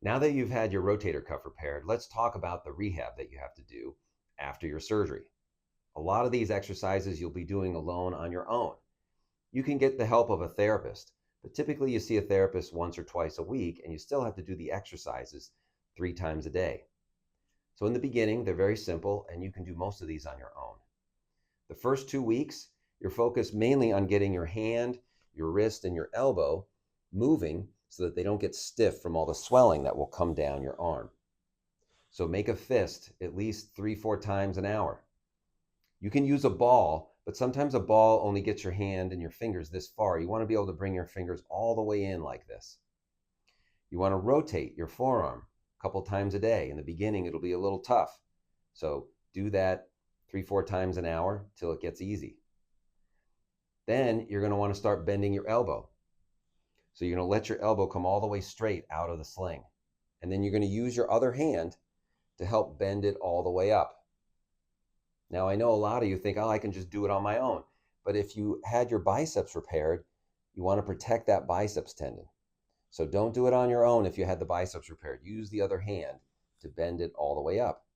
Now that you've had your rotator cuff repaired, let's talk about the rehab that you have to do after your surgery. A lot of these exercises you'll be doing alone on your own. You can get the help of a therapist, but typically you see a therapist once or twice a week and you still have to do the exercises 3 times a day. So in the beginning, they're very simple and you can do most of these on your own. The first 2 weeks, you're focused mainly on getting your hand, your wrist, and your elbow moving so that they don't get stiff from all the swelling that will come down your arm. So make a fist at least 3-4 times an hour. You can use a ball, but sometimes a ball only gets your hand and your fingers this far. You want to be able to bring your fingers all the way in like this. You want to rotate your forearm a couple times a day. In the beginning, it'll be a little tough. So do that 3-4 times an hour till it gets easy. Then you're going to want to start bending your elbow. So you're going to let your elbow come all the way straight out of the sling. And then you're going to use your other hand to help bend it all the way up. Now, I know a lot of you think, oh, I can just do it on my own. But if you had your biceps repaired, you want to protect that biceps tendon. So don't do it on your own if you had the biceps repaired. Use the other hand to bend it all the way up.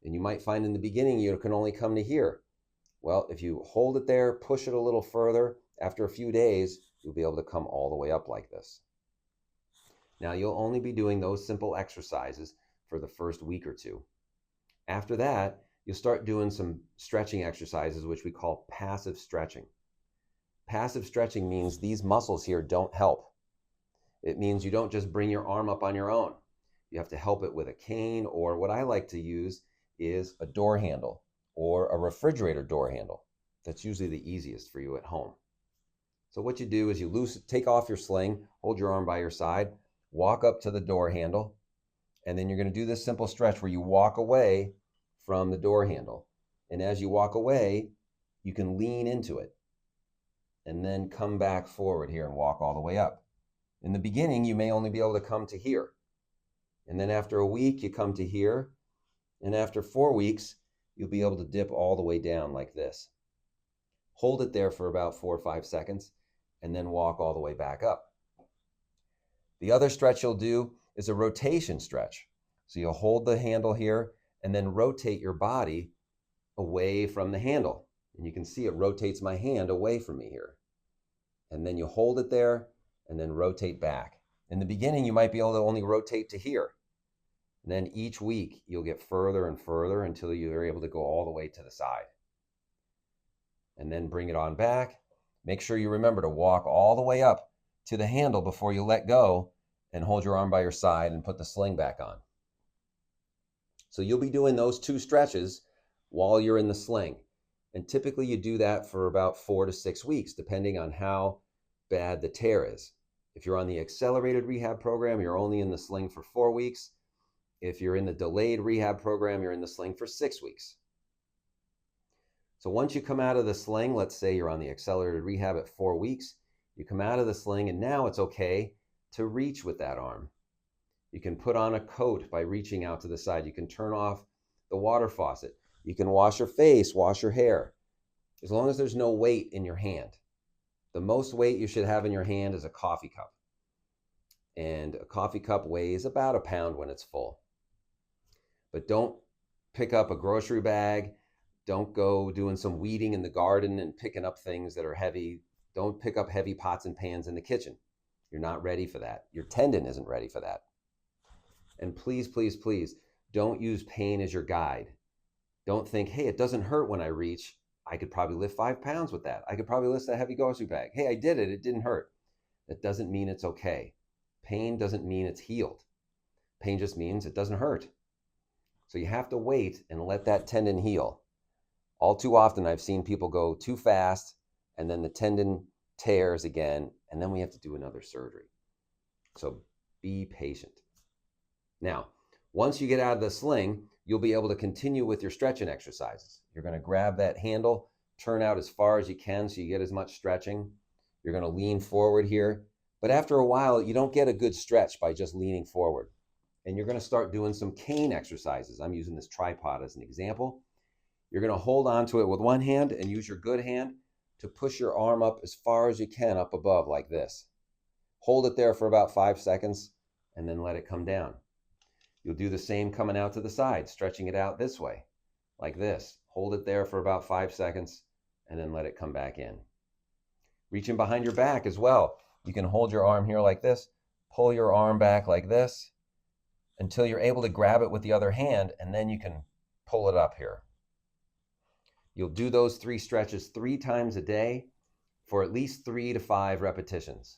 And you might find in the beginning you can only come to here. Well, if you hold it there, push it a little further, after a few days, you'll be able to come all the way up like this. Now, you'll only be doing those simple exercises for the first week or two. After that, you'll start doing some stretching exercises, which we call passive stretching. Passive stretching means these muscles here don't help. It means you don't just bring your arm up on your own. You have to help it with a cane, or what I like to use is a door handle or a refrigerator door handle. That's usually the easiest for you at home. So what you do is you take off your sling, hold your arm by your side, walk up to the door handle, and then you're going to do this simple stretch where you walk away from the door handle. And as you walk away, you can lean into it and then come back forward here and walk all the way up. In the beginning, you may only be able to come to here. And then after a week, you come to here. And after 4 weeks, you'll be able to dip all the way down like this. Hold it there for about 4 or 5 seconds and then walk all the way back up. The other stretch you'll do is a rotation stretch. So you'll hold the handle here and then rotate your body away from the handle. And you can see it rotates my hand away from me here. And then you hold it there and then rotate back. In the beginning, you might be able to only rotate to here. And then each week, you'll get further and further until you're able to go all the way to the side. And then bring it on back. Make sure you remember to walk all the way up to the handle before you let go and hold your arm by your side and put the sling back on. So you'll be doing those 2 stretches while you're in the sling. And typically you do that for about 4 to 6 weeks, depending on how bad the tear is. If you're on the accelerated rehab program, you're only in the sling for 4 weeks. If you're in the delayed rehab program, you're in the sling for 6 weeks. So once you come out of the sling, let's say you're on the accelerated rehab at 4 weeks, you come out of the sling and now it's okay to reach with that arm. You can put on a coat by reaching out to the side. You can turn off the water faucet. You can wash your face, wash your hair, as long as there's no weight in your hand. The most weight you should have in your hand is a coffee cup. And a coffee cup weighs about 1 pound when it's full. But don't pick up a grocery bag. Don't go doing some weeding in the garden and picking up things that are heavy. Don't pick up heavy pots and pans in the kitchen. You're not ready for that. Your tendon isn't ready for that. And please, please, please, don't use pain as your guide. Don't think, hey, it doesn't hurt when I reach. I could probably lift 5 pounds with that. I could probably lift a heavy grocery bag. Hey, I did it. It didn't hurt. That doesn't mean it's okay. Pain doesn't mean it's healed. Pain just means it doesn't hurt. So you have to wait and let that tendon heal. All too often, I've seen people go too fast, and then the tendon tears again, and then we have to do another surgery. So be patient. Now, once you get out of the sling, you'll be able to continue with your stretching exercises. You're going to grab that handle, turn out as far as you can so you get as much stretching. You're going to lean forward here. But after a while, you don't get a good stretch by just leaning forward. And you're going to start doing some cane exercises. I'm using this tripod as an example. You're going to hold on to it with one hand and use your good hand to push your arm up as far as you can up above like this. Hold it there for about 5 seconds. and then let it come down. You'll do the same coming out to the side, stretching it out this way, like this. Hold it there for about 5 seconds and then let it come back in. Reaching behind your back as well. You can hold your arm here like this, pull your arm back like this until you're able to grab it with the other hand, and then you can pull it up here. You'll do those 3 stretches 3 times a day for at least 3 to 5 repetitions.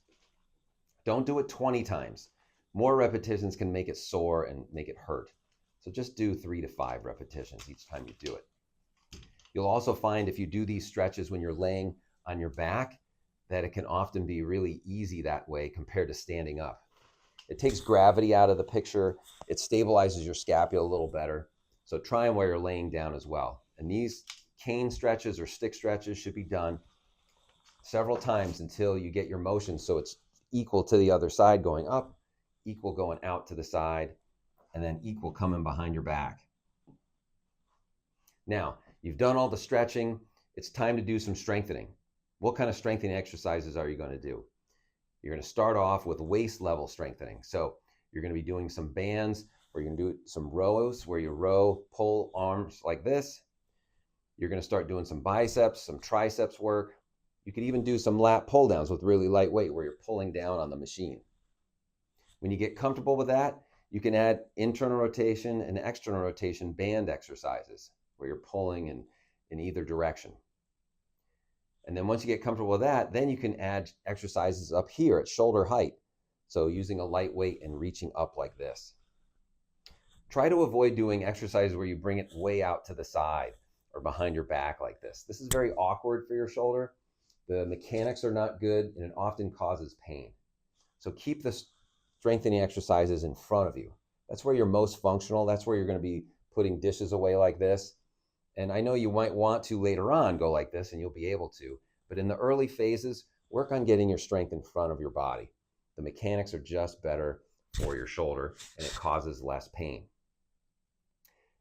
Don't do it 20 times. More repetitions can make it sore and make it hurt. So just do 3 to 5 repetitions each time you do it. You'll also find if you do these stretches when you're laying on your back, that it can often be really easy that way compared to standing up. It takes gravity out of the picture. It stabilizes your scapula a little better. So try them while you're laying down as well. And these cane stretches or stick stretches should be done several times until you get your motion so it's equal to the other side going up, equal going out to the side, and then equal coming behind your back. Now, you've done all the stretching. It's time to do some strengthening. What kind of strengthening exercises are you going to do? You're going to start off with waist level strengthening. So you're going to be doing some bands, or you're going to do some rows where you row, pull arms like this. You're going to start doing some biceps, some triceps work. You could even do some lat pull downs with really light weight where you're pulling down on the machine. When you get comfortable with that, you can add internal rotation and external rotation band exercises where you're pulling in either direction. And then once you get comfortable with that, then you can add exercises up here at shoulder height. So using a light weight and reaching up like this. Try to avoid doing exercises where you bring it way out to the side or behind your back like this. This is very awkward for your shoulder. The mechanics are not good and it often causes pain. So keep the strengthening exercises in front of you. That's where you're most functional. That's where you're going to be putting dishes away like this. And I know you might want to later on go like this and you'll be able to, but in the early phases, work on getting your strength in front of your body. The mechanics are just better for your shoulder and it causes less pain.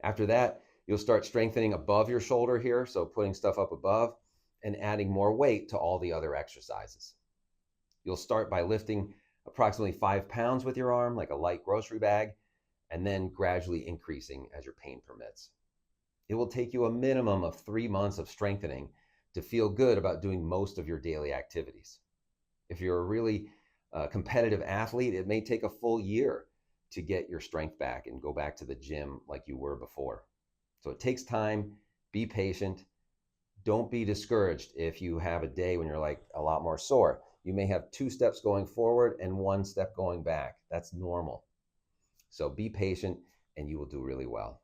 After that, you'll start strengthening above your shoulder here, so putting stuff up above and adding more weight to all the other exercises. You'll start by lifting approximately 5 pounds with your arm, like a light grocery bag, and then gradually increasing as your pain permits. It will take you a minimum of 3 months of strengthening to feel good about doing most of your daily activities. If you're a really competitive athlete, it may take a full year to get your strength back and go back to the gym like you were before. So it takes time. Be patient. Don't be discouraged if you have a day when you're like a lot more sore. You may have 2 steps going forward and 1 step going back. That's normal. So be patient and you will do really well.